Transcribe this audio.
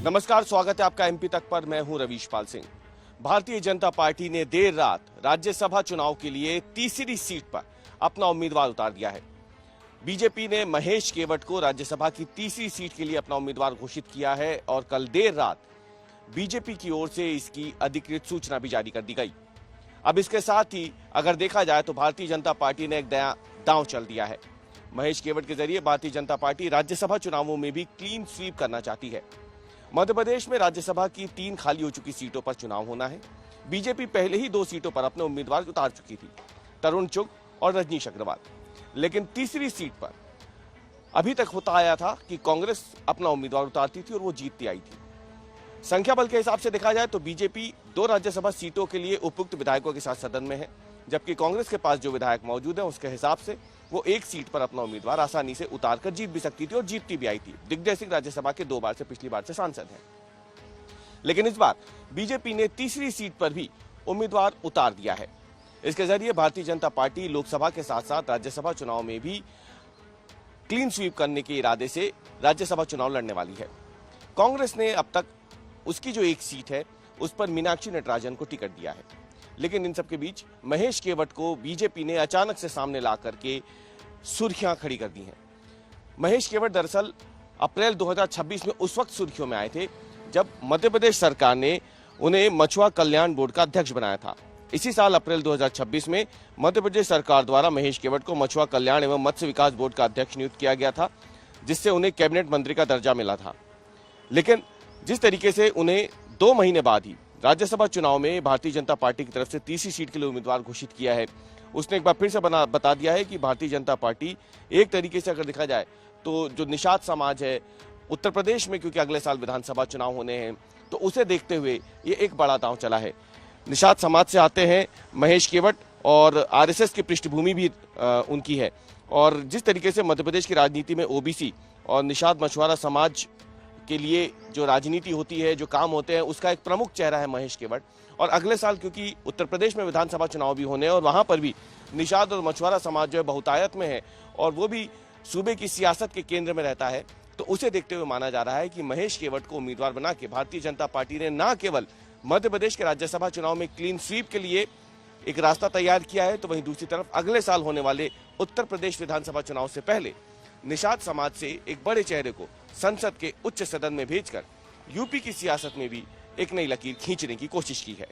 नमस्कार, स्वागत है आपका एमपी तक पर। मैं हूं रवीश पाल सिंह। भारतीय जनता पार्टी ने देर रात राज्यसभा चुनाव के लिए तीसरी सीट पर अपना उम्मीदवार उतार दिया है। बीजेपी ने महेश केवट को राज्यसभा की तीसरी सीट के लिए अपना उम्मीदवार घोषित किया है और कल देर रात बीजेपी की ओर से इसकी अधिकृत सूचना भी जारी कर दी गई। अब इसके साथ ही अगर देखा जाए तो भारतीय जनता पार्टी ने एक नया दांव चल दिया है। महेश केवट के जरिए भारतीय जनता पार्टी राज्यसभा चुनावों में भी क्लीन स्वीप करना चाहती है। मध्य प्रदेश में राज्यसभा की 3 खाली हो चुकी सीटों पर चुनाव होना है। बीजेपी पहले ही 2 सीटों पर अपने उम्मीदवार उतार चुकी थी, तरुण चुग और रजनीश अग्रवाल। लेकिन तीसरी सीट पर अभी तक होता आया था कि कांग्रेस अपना उम्मीदवार उतारती थी और वो जीतती आई थी। संख्या बल के हिसाब से देखा जाए तो बीजेपी 2 राज्यसभा सीटों के लिए उपयुक्त विधायकों के साथ सदन में है, जबकि कांग्रेस के पास जो विधायक मौजूद हैं उसके हिसाब से वो 1 सीट पर अपना उम्मीदवार आसानी से उतारकर जीत भी सकती थी और जीतती भी आई थी। दिग्विजय सिंह राज्यसभा के 2 बार से पिछली बार से सांसद हैं। लेकिन इस बार बीजेपी ने तीसरी सीट पर भी उम्मीदवार उतार दिया है। इसके जरिए भारतीय जनता पार्टी लोकसभा के साथ साथ राज्यसभा चुनाव में भी क्लीन स्वीप करने के इरादे से राज्यसभा चुनाव लड़ने वाली है। कांग्रेस ने अब तक उसकी जो 1 सीट है उस पर मीनाक्षी नटराजन को टिकट दिया है, लेकिन इन सबके बीच महेश केवट को बीजेपी ने अचानक से सामने ला करके सुर्खियां खड़ी कर दी हैं। महेश केवट दरअसल अप्रैल 2026 में उस वक्त सुर्खियों में आए थे जब मध्य प्रदेश सरकार ने उन्हें मछुआ कल्याण बोर्ड का अध्यक्ष बनाया था। इसी साल अप्रैल 2026 में मध्य प्रदेश सरकार द्वारा महेश केवट को मछुआ कल्याण एवं मत्स्य विकास बोर्ड का अध्यक्ष नियुक्त किया गया था, जिससे उन्हें कैबिनेट मंत्री का दर्जा मिला था। लेकिन जिस तरीके से उन्हें 2 महीने बाद ही राज्यसभा चुनाव में भारतीय जनता पार्टी की तरफ से तीसरी सीट के लिए उम्मीदवार घोषित किया है, उसने एक बार फिर से बता दिया है कि भारतीय जनता पार्टी एक तरीके से अगर देखा जाए तो जो निषाद समाज है उत्तर प्रदेश में, क्योंकि अगले साल विधानसभा चुनाव होने हैं, तो उसे देखते हुए ये एक बड़ा दांव चला है। निषाद समाज से आते हैं महेश केवट और आरएसएस की पृष्ठभूमि भी उनकी है, और जिस तरीके से मध्य प्रदेश की राजनीति में ओबीसी और निषाद मछुआरा समाज के लिए जो राजनीति होती है, जो काम होते हैं, उसका एक प्रमुख चेहरा है महेश केवट। और अगले साल क्योंकि उत्तर प्रदेश में विधानसभा चुनाव भी होने हैं और वहां पर भी निषाद और मछुआरा समाज जो है बहुतायत में है और वो भी सूबे की सियासत के केंद्र में रहता है, तो उसे देखते हुए माना जा रहा है कि महेश केवट को उम्मीदवार बना के भारतीय जनता पार्टी ने न केवल मध्य प्रदेश के राज्यसभा चुनाव में क्लीन स्वीप के लिए एक रास्ता तैयार किया है, तो वहीं दूसरी तरफ अगले साल होने वाले उत्तर प्रदेश विधानसभा चुनाव से पहले निषाद समाज से एक बड़े चेहरे को संसद के उच्च सदन में भेजकर यूपी की सियासत में भी एक नई लकीर खींचने की कोशिश की है।